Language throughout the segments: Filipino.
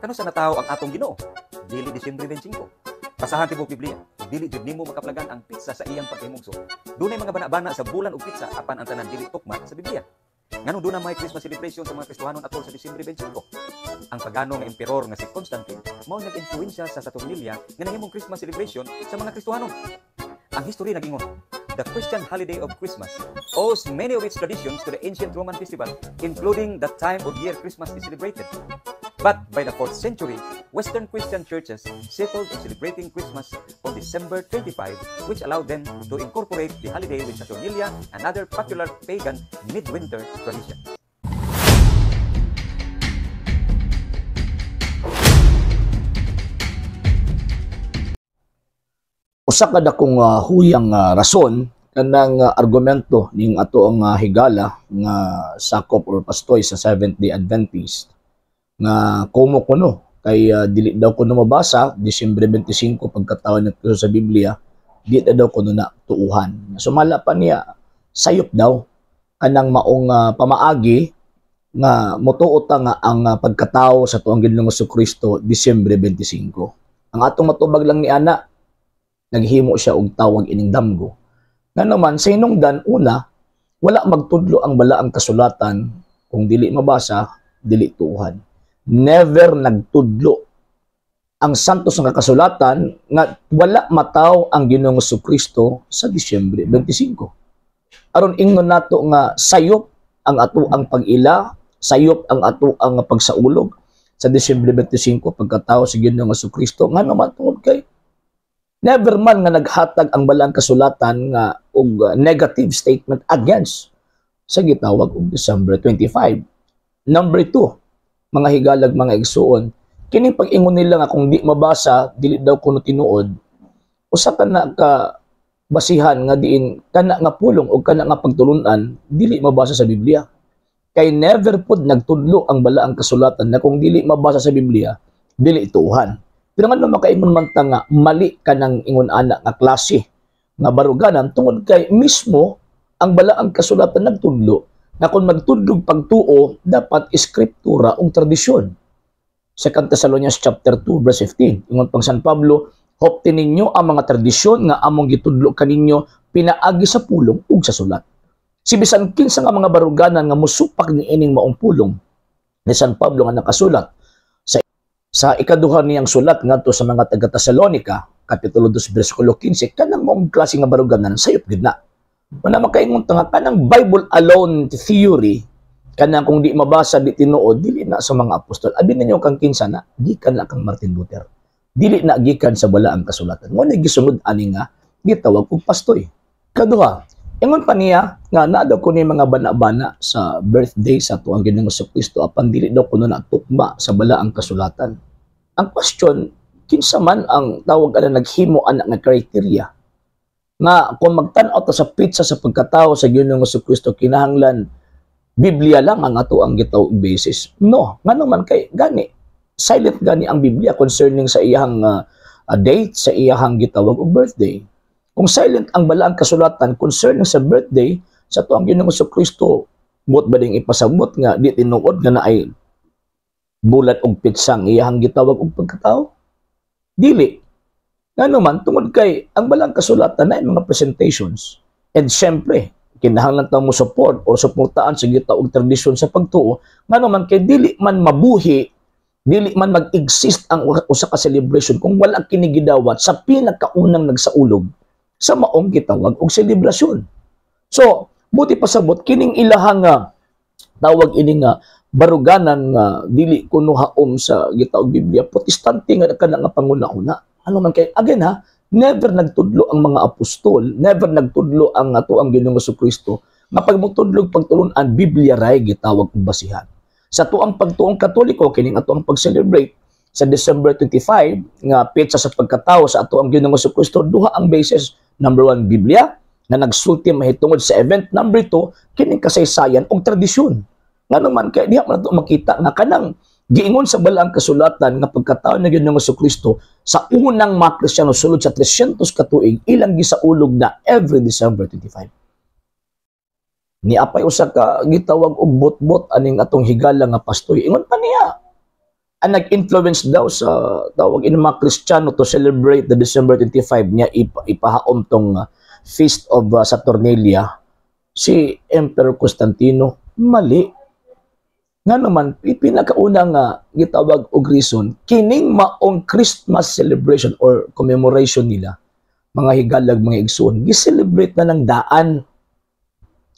Kano sa natawo ang atong Ginoo? Dili Disyembre 25. Basahan tibok Biblia. Dili jud nimo makaplagan ang pitsa sa iyang pagkahimugso. Dunay mga bana-bana sa bulan og pitsa apan ang tanan dili tukma sa Biblia. Nganong doon na may Christmas celebration sa mga Kristohanon atol sa Disyembre 25? Ang pagano nga emperor nga si Constantine mao nag-influensya sa Saturnilya nga nahimong Christmas celebration sa mga Kristohanon. Ang history nagingon, the Christian holiday of Christmas owes many of its traditions to the ancient Roman festival, including the time of year Christmas is celebrated. But by the 4th century, Western Christian churches settled on celebrating Christmas on December 25, which allowed them to incorporate the holiday with Saturnalia and other popular pagan midwinter traditions. Usa ka dakong huyang rason kanang argumento ning ato ang higala nga sakop or pastoy sa Seventh-day Adventist nga kumo kuno kay dili daw kuno mabasa Disyembre 25 pagkatawhan nito sa Biblia, di daw kuno na tuuhan. Sumala pa niya sayop daw kanang maong pamaagi nga motuota nga ang pagkatao sa tuang Ginoong Jesucristo Disyembre 25. Ang atong matubag lang ni ana, naghimo siya og tawag ining damgo. Nga naman sa hinungdan una, wala magtudlo ang balaang kasulatan kung dili mabasa, dili tuuhan. Never nagtudlo ang santos nga kasulatan nga wala mataw ang Ginoong Jesucristo sa Disyembre 25. Aron ingnon nato nga sayop ang ato ang pag-ila, sayop ang ato ang pagsaulog sa Disyembre 25 pagkatao sa Ginoong Jesucristo. Nga naman tungod kay never man nga naghatag ang balang kasulatan nga og negative statement against sa gitawag og December 25. Number 2, mga higalag, mga igsuon, kining pag-ingon nila nga kung di mabasa, dili daw kuno tinuod, usa ka na ka basihan nga diin kana nga pulong o kana nga pagtulunan, dili mabasa sa Biblia. Kay never pud nagtudlo ang balaang kasulatan na kung dili mabasa sa Biblia, dili tuuhan. Pero nga makaingon man ta nga mali ka ng ingon ana nga klase nga baruganan tungod kay mismo ang balaang kasulatan nagtudlo na kung magtudlog pagtuo dapat iskriptura o tradisyon. 2 Thessalonians chapter 2 verse 15. Ingon pang San Pablo, hoptin ninyo ang mga tradisyon nga among gitudlo kaninyo pinaagi sa pulong ug sa sulat. Si bisan kinsa nga mga baruganan nga mosupak ni ining maong pulong ni San Pablo nga nakasulat sa ikaduha niyang sulat ngadto sa mga taga Tesalonica kapitulo 2 bersikulo 15, kanang maong klase nga baruganan sayop gid na. Wala makaingon nga kanang Bible alone theory kanang kung di mabasa di tinuod dili na sa mga apostol. Abi ninyo kang kinsa na gikan na kang Martin Luther. Dili na gikan sa balaang kasulatan. Mo na gisunod ani nga gitawag og pastoy. Kaduha, ingon pa niya nga naa daw kuno mga bana-bana sa birthday sa tuang Ginoong Jesucristo apan dili daw kuno na tukma sa balaang kasulatan. Ang question, kinsa man ang tawag ana naghimo ana nga criteria nga kung magtan-aw ta sa pitsa sa pagkatao sa Ginoong Jesucristo kinahanglan Biblia lang ang ato ang gitawag basis. No, ngano man kay gani silent gani ang Biblia concerning sa iyang date, sa iyang gitawag og birthday. Kung silent ang balaang kasulatan concerning sa birthday sa tuang Ginoong Jesucristo, buot ba ding ipasabot nga di tinuod nga naay bulat og pitsang iyang gitawag og pagkatao? Dili. Ngano man tungod kay ang balang kasulatan na mga presentations. And syempre, kinahanglan ta mo support o suportaan sa gitawag tradisyon sa pagtuo. Ngano man kay dili man mabuhi, dili man mag-exist ang usa ka celebration kung wala kini gidawat sa pinakaunang nagsaulog sa maong gitawag og selebrasyon. So, buti pasabot kining ilahang tawag ini nga baruganan nga dili kuno haom sa gitawag Biblia, protestante nga kana nga panguna-una. Ano man kay again ha, never nagtudlo ang mga apostol, never nagtudlo ang ato ang Ginoong Jesucristo nga pag magtudlog pagtulunan Biblia ray gitawag og basihan. Sa tuang pagtuong Katoliko kining ato ang pag-celebrate sa December 25 nga petsa sa pagkatao sa ato ang Ginoong Jesucristo, duha ang basis. Number 1, Biblia na nagsulti mahitungod sa event. Number 2, kining kasaysayan og tradisyon. Nga naman kay diha man nato makita nga kanang giingon sa balaang kasulatan nga pagkatao na Ginoong Jesucristo sa unang mga Kristiyano sulod sa 300 ka tuig ilang gisaulog na every December 25. Ni apay usa ka gitawag og bot-bot aning atong higala nga pastoy. Ingon pa niya, ang nag-influence daw sa tawag in mga Kristiyano to celebrate the December 25 niya ipahaom tong Feast of Saturnalia si Emperor Constantino. Mali. Nga naman, pinakauna nga gitawag og reason, kining maong Christmas celebration or commemoration nila, mga higalag, mga igsoon, gi-celebrate na ng daan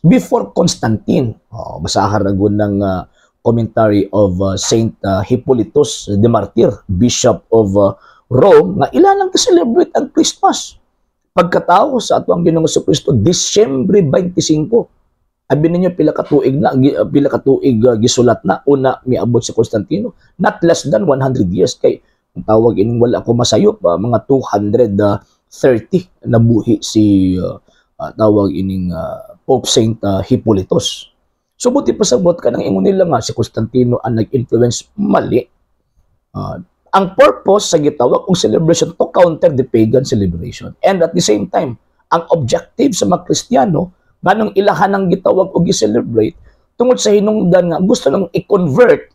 before Constantine. Basahan ragon ng commentary of Saint Hippolytus the Martyr, Bishop of Rome, nga ilan lang ka-celebrate ang Christmas. Pagkatao sa ato ang Ginoong Jesucristo, Disyembre 25. Abi ninyo pila ka tuig gisulat na una miabot si Constantino, not less than 100 years kay ang tawag ining wala ko masayop mga 230 nabuhi si tawag ining Pope Saint Hippolytus. So buti pasabot ka nang ingon nila nga si Constantino ang nag-influence, mali. Ang purpose sa gitawag kong celebration to counter the pagan celebration, and at the same time ang objective sa mga Kristiyano nganong ilahan ng gitawag o gi-celebrate tungod sa hinungdan nga gusto nang i-convert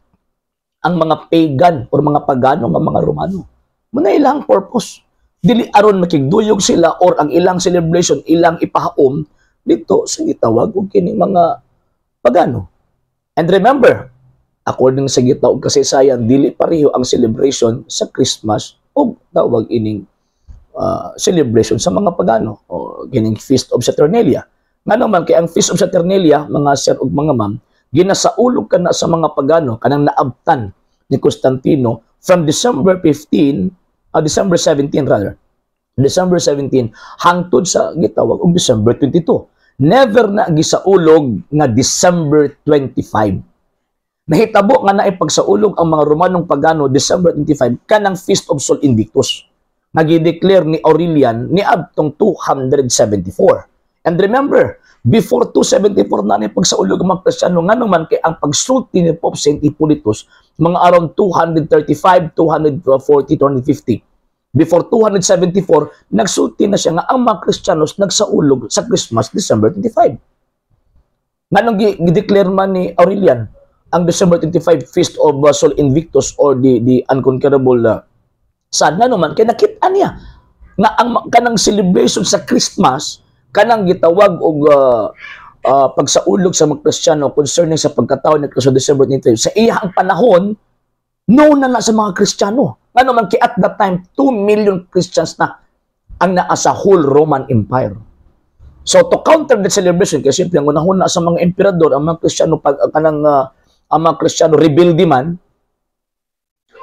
ang mga pagan o mga pagano nga mga Romano. Muna ilang purpose. Dili aron makigduyog sila or ang ilang celebration ilang ipahaom dito sa gitawag og kining mga pagano. And remember, according sa gitawag kasaysayan, dili pareho ang celebration sa Christmas o tawag ining celebration sa mga pagano o kining Feast of Saturnalia. Nga naman, kay ang Feast of Saturnalia, mga sir ug mga ma'am, ginasaulog ka na sa mga pagano, kanang naabtan ni Constantino from December 17 hangtod sa gitawag og December 22. Never na gisaulog nga December 25. Nahitabo nga naay pagsaulog ang mga Romanong pagano December 25 kanang Feast of Sol Invictus. Nagi-declare ni Aurelian ni adtong 274. And remember, before 274 na ni pagsaulog ang mga Kristiyano, nga naman kay ang pagsulti ni Pope Saint Hippolytus, mga around 235, 240, 250. Before 274, nagsulti na siya nga ang mga Kristiyanos nagsaulog sa Christmas, December 25. Nga nung gi-declare man ni Aurelian, ang December 25 Feast of Sol Invictus or the Unconquerable Sun, nga naman, kay nakita niya nga ang kanang celebration sa Christmas, kanang gitawag og pagsaulog sa mga Kristiyano concerning sa pagkatao ni Kristo December 25 sa iyang panahon known na sa mga Kristiyano. Ano man kay at that time 2 million Christians na ang naa sa whole Roman Empire. So to counter the celebration, kasi simple ang unahon na sa mga emperador ang mga Kristiyano ang mga Kristiyano rebelde man,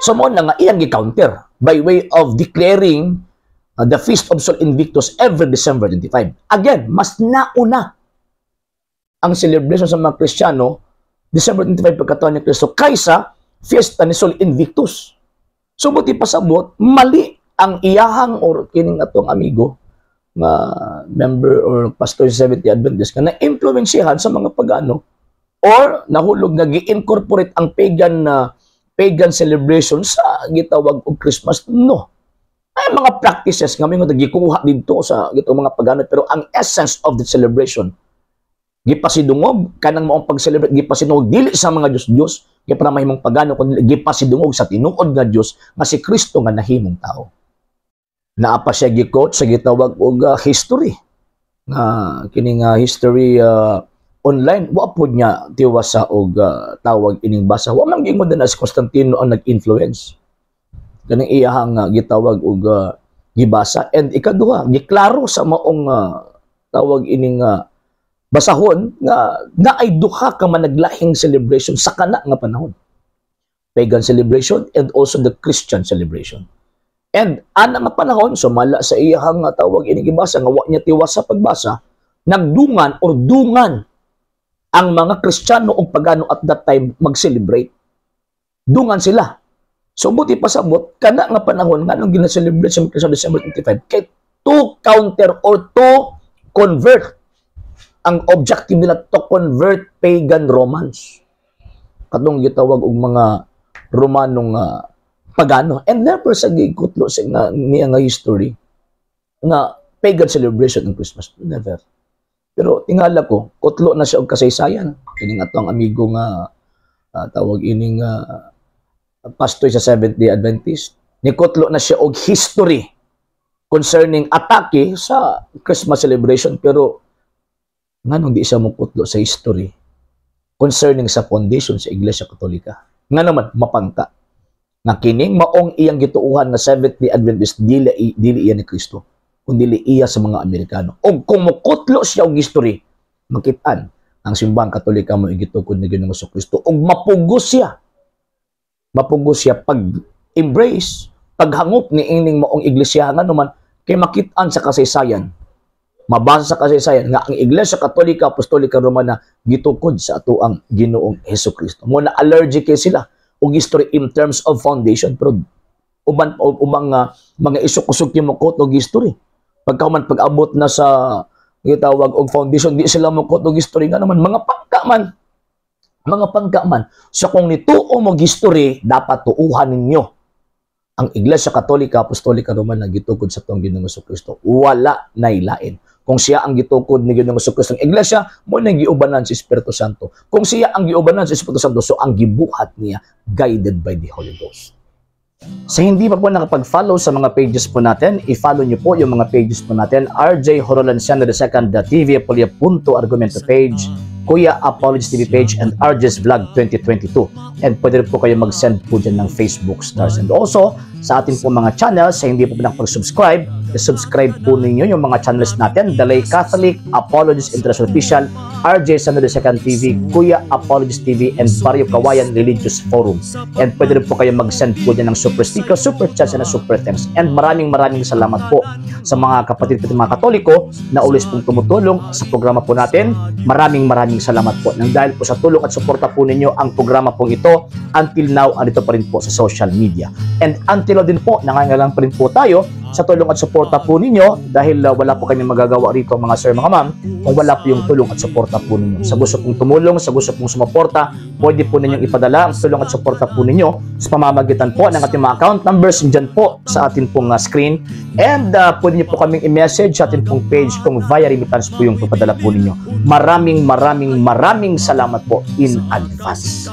so mo na nga iyang gi-counter by way of declaring the Feast of Sol Invictus every December 25. Again, mas nauna ang celebration sa mga Kristiyano, December 25 pagkataon ni Kristo, kaysa Fiesta ni Sol Invictus. So, buti pasabot, mali ang iyahang or kining atong amigo nga member or pastor sa 70 Adventist ka na influensyahan sa mga pagano or nahulog na gi-incorporate ang pagan celebration sa gitawag og Christmas. No. Ay mga practices nga may gikuha dito sa gitong mga pagano, pero ang essence of the celebration gipasidungog kanang maong pag-celebrate, gipasidungog dili sa mga Diyos-Diyos kay para mahimong pagano kundi gipasidungog sa tinuod nga Dios nga si Kristo nga nahimong tao. Naa pa siya gi-quote sa gitawag og history nga kining history online wa pod niya tiwasa og tawag ining basa. Wa man gingon na si Constantino ang nag-influence kanang iyahang gitawag og gibasa, and ikaduha giklaro sa maong tawag ining basahon nga naay duha ka managlahing celebration sa kana nga panahon, pagan celebration and also the Christian celebration. And ana nga panahon sumala sa iyahang tawag ining gibasa nga wa niya tiwas sa pagbasa, nagdungan or dungan ang mga Kristiyano o pagano at that time mag-celebrate. Dungan sila. So, buti pasabot, kana nga panahon nga nung gina-celebrate sa December 25, kay to counter or to convert, ang objective nila to convert pagan Romans. Katong gitawag og mga Romanong pagano. And never sa gikutlo sa niya nga history nga pagan celebration ng Christmas. Never. Pero tingala ko, kutlo na siya og kasaysayan. Kining atong amigo nga tawag ining pastoy sa Seventh-day Adventist. Nikutlo na siya og history concerning atake sa Christmas celebration, pero nganong di siya mukutlo sa history concerning sa foundation sa Iglesia Katolika. Nga naman mapangka nga kining maong iyang gituuhan nga Seventh-day Adventist dili iya ni Kristo, kundi iya sa mga Amerikano. Og kung mukutlo siya og history, makitaan ang simbahang Katolika mo gitukod ni Ginoong Kristo og mapugos siya pag-embrace, paghangop ni ining maong iglesia nga naman kay makitaan sa kasaysayan. Mabasa sa kasaysayan nga ang Iglesia Katolika Apostolika Romana gitukod sa atoang Ginoong Hesukristo. Mo na allergic kay sila og history in terms of foundation, pero ubang mga isuk-usuk yung mukot og history. Pagkauman pag-abot na sa gitawag og foundation, di sila mukot og history nga naman mga pangka man. So kung nituo mo history, dapat tuuhan ninyo ang Iglesia Katolika Apostolika Romana gitukod sa atong Ginoong Hesukristo. Wala nay lain. Kung siya ang gitukod ni Ginoong Hesukristo ng Iglesia, mo nang giubanan si Espiritu Santo. Kung siya ang giubanan si Espiritu Santo, so ang gibuhat niya guided by the Holy Ghost. Sa hindi pa po nakapag-follow sa mga pages po natin, i-follow niyo po yung mga pages po natin. RJ Horolanciano II TV Apolia Punto Argumento page, Kuya Apologist TV page, and RJ's Vlog 2022. And pwede rin po kayo mag-send po dyan ng Facebook stars. And also, sa ating po mga channels, sa hindi po nakapag-subscribe, subscribe po ninyo yung mga channels natin. Dalay Catholic, Apologist International Official, RJ Santo II TV, Kuya Apologist TV, and Barrio Kawayan Religious Forum. And pwede rin po kayo mag-send po dyan ng super sticker, super chats, and super thanks. And maraming salamat po sa mga kapatid at mga Katoliko na ulis pong tumutulong sa programa po natin. Maraming salamat po. Nang dahil po sa tulong at suporta po ninyo, ang programa po ito, until now, andito pa rin po sa social media. And until din po, nangangailangan pa rin po tayo sa tulong at suporta po ninyo dahil wala po kami magagawa rito mga sir, mga ma'am, kung wala po yung tulong at suporta po ninyo. Sa gusto pong tumulong, sa gusto pong sumuporta, pwede po ninyong ipadala ang tulong at suporta po ninyo sa pamamagitan po ng ating mga account numbers dyan po sa ating pong screen. And pwede niyo po kaming i-message sa ating pong page kung via remittance po yung papadala po ninyo. Maraming salamat po in advance.